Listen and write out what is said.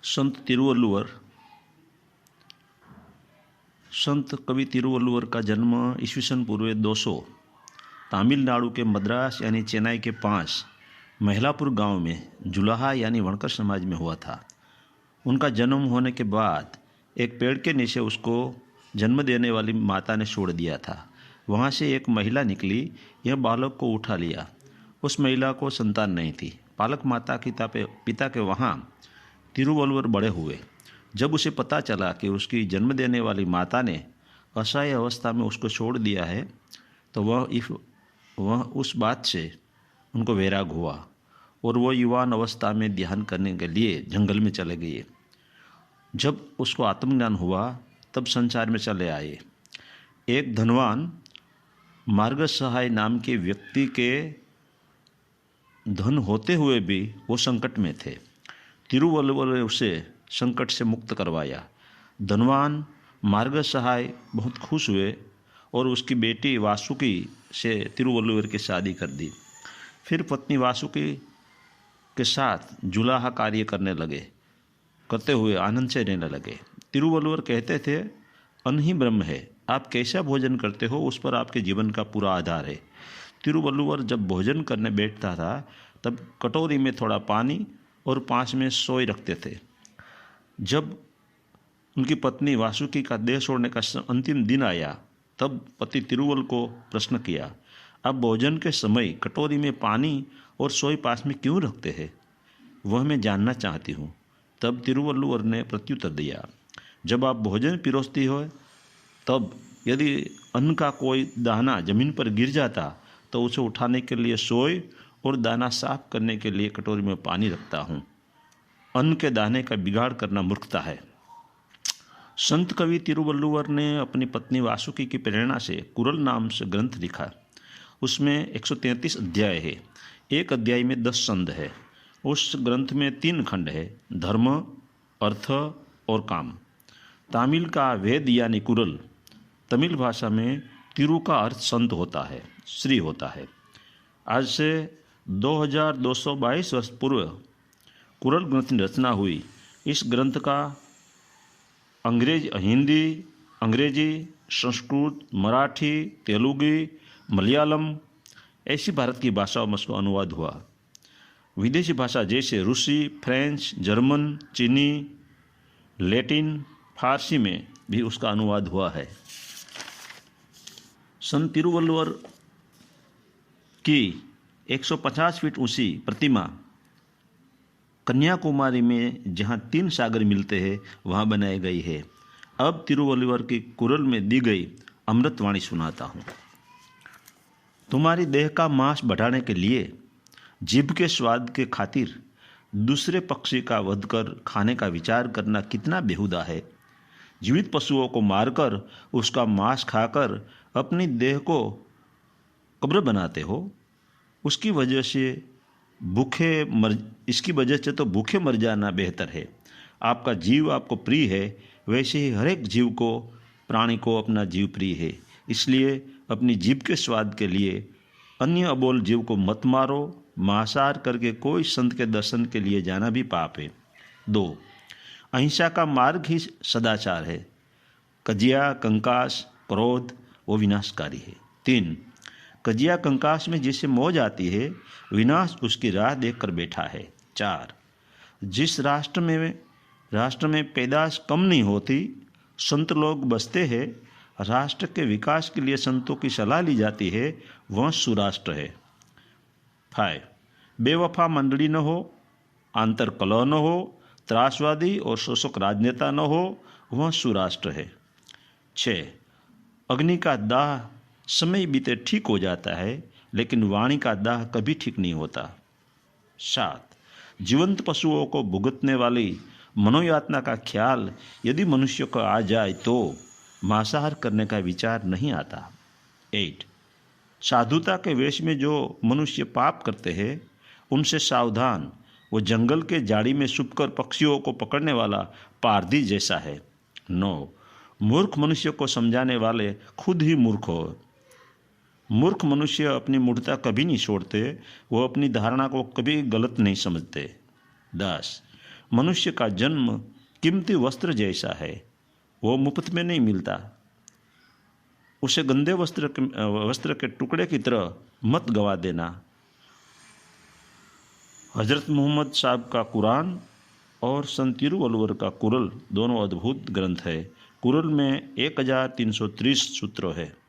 संत तिरुवल्लुवर। संत कवि तिरुवल्लुवर का जन्म ईस्वीसन पूर्व 200 तमिलनाडु के मद्रास यानी चेन्नई के पास महिलापुर गांव में जुलाहा यानी वणकर समाज में हुआ था। उनका जन्म होने के बाद एक पेड़ के नीचे उसको जन्म देने वाली माता ने छोड़ दिया था। वहाँ से एक महिला निकली, यह बालक को उठा लिया। उस महिला को संतान नहीं थी। पालक माता की पिता के वहाँ तिरुवल्लुवर बड़े हुए। जब उसे पता चला कि उसकी जन्म देने वाली माता ने असहाय अवस्था में उसको छोड़ दिया है तो वह उस बात से उनको वैराग हुआ और वह युवान अवस्था में ध्यान करने के लिए जंगल में चले गए। जब उसको आत्मज्ञान हुआ तब संसार में चले आए। एक धनवान मार्ग सहाय नाम के व्यक्ति के धन होते हुए भी वो संकट में थे। तिरुवल्लुवर ने उसे संकट से मुक्त करवाया। धनवान मार्ग सहाय बहुत खुश हुए और उसकी बेटी वासुकी से तिरुवल्लुवर की शादी कर दी। फिर पत्नी वासुकी के साथ जुलाहा कार्य करते हुए आनंद से रहने लगे। तिरुवल्लुवर कहते थे, अन्न ही ब्रह्म है, आप कैसा भोजन करते हो उस पर आपके जीवन का पूरा आधार है। तिरुवल्लुवर जब भोजन करने बैठता था तब कटोरी में थोड़ा पानी और पास में सोई रखते थे। जब उनकी पत्नी वासुकी का देह छोड़ने का अंतिम दिन आया तब पति तिरुवल को प्रश्न किया, आप भोजन के समय कटोरी में पानी और सोई पास में क्यों रखते हैं? वह मैं जानना चाहती हूँ। तब तिरुवल्लुवर ने प्रत्युत्तर दिया, जब आप भोजन पिरोसती हो तब यदि अन्न का कोई दाना जमीन पर गिर जाता तो उसे उठाने के लिए सोई और दाना साफ करने के लिए कटोरी में पानी रखता हूँ। अन्न के दाने का बिगाड़ करना मूर्खता है। संत कवि तिरुवल्लुवर ने अपनी पत्नी वासुकी की प्रेरणा से कुरल नाम से ग्रंथ लिखा। उसमें 133 अध्याय है। एक अध्याय में 10 संद है। उस ग्रंथ में 3 खंड है, धर्म, अर्थ और काम। तमिल का वेद यानी कुरल, तमिल भाषा में तिरु का अर्थ संत होता है, श्री होता है। आज से 2222 वर्ष पूर्व कुरल ग्रंथ की रचना हुई। इस ग्रंथ का हिंदी, अंग्रेजी, संस्कृत, मराठी, तेलुगु, मलयालम ऐसी भारत की भाषाओं में उसका अनुवाद हुआ। विदेशी भाषा जैसे रूसी, फ्रेंच, जर्मन, चीनी, लैटिन, फारसी में भी उसका अनुवाद हुआ है। संत तिरुवल्लुवर की 150 फीट ऊंची प्रतिमा कन्याकुमारी में जहाँ 3 सागर मिलते हैं वहाँ बनाई गई है। अब तिरुवल्लुवर की कुरल में दी गई अमृतवाणी सुनाता हूँ। तुम्हारी देह का मांस बढ़ाने के लिए जीभ के स्वाद के खातिर दूसरे पक्षी का वध कर खाने का विचार करना कितना बेहुदा है। जीवित पशुओं को मारकर उसका मांस खाकर अपनी देह को कब्र बनाते हो। इसकी वजह से तो भूखे मर जाना बेहतर है। आपका जीव आपको प्रिय है, वैसे ही हर एक जीव को, प्राणी को अपना जीव प्रिय है। इसलिए अपनी जीभ के स्वाद के लिए अन्य अबोल जीव को मत मारो। मांसाहार करके कोई संत के दर्शन के लिए जाना भी पाप है। 2. अहिंसा का मार्ग ही सदाचार है। कजिया, कंकास, क्रोध वो विनाशकारी है। 3. कजिया कंकास में जिसे मौज आती है, विनाश उसकी राह देखकर बैठा है। 4. जिस राष्ट्र में पैदाश कम नहीं होती, संत लोग बसते हैं, राष्ट्र के विकास के लिए संतों की सलाह ली जाती है, वह सुराष्ट्र है। 5. बेवफा मंडली न हो, आंतर कलह न हो, त्रासवादी और शोषक राजनेता न हो, वह सुराष्ट्र है। 6. अग्नि का दाह समय बीते ठीक हो जाता है, लेकिन वाणी का दाह कभी ठीक नहीं होता। 7. जीवंत पशुओं को भुगतने वाली मनोयातना का ख्याल यदि मनुष्य को आ जाए तो मांसाहार करने का विचार नहीं आता। 8. साधुता के वेश में जो मनुष्य पाप करते हैं उनसे सावधान, वो जंगल के झाड़ी में छुपकर पक्षियों को पकड़ने वाला पारधी जैसा है। 9. मूर्ख मनुष्य को समझाने वाले खुद ही मूर्ख हो। मूर्ख मनुष्य अपनी मूर्खता कभी नहीं छोड़ते, वो अपनी धारणा को कभी गलत नहीं समझते। 10. मनुष्य का जन्म कीमती वस्त्र जैसा है, वो मुफ्त में नहीं मिलता। उसे गंदे वस्त्र के टुकड़े की तरह मत गवा देना। हज़रत मोहम्मद साहब का कुरान और संत तिरुवल्लुवर का कुरल दोनों अद्भुत ग्रंथ है। कुरल में 1330 सूत्र है।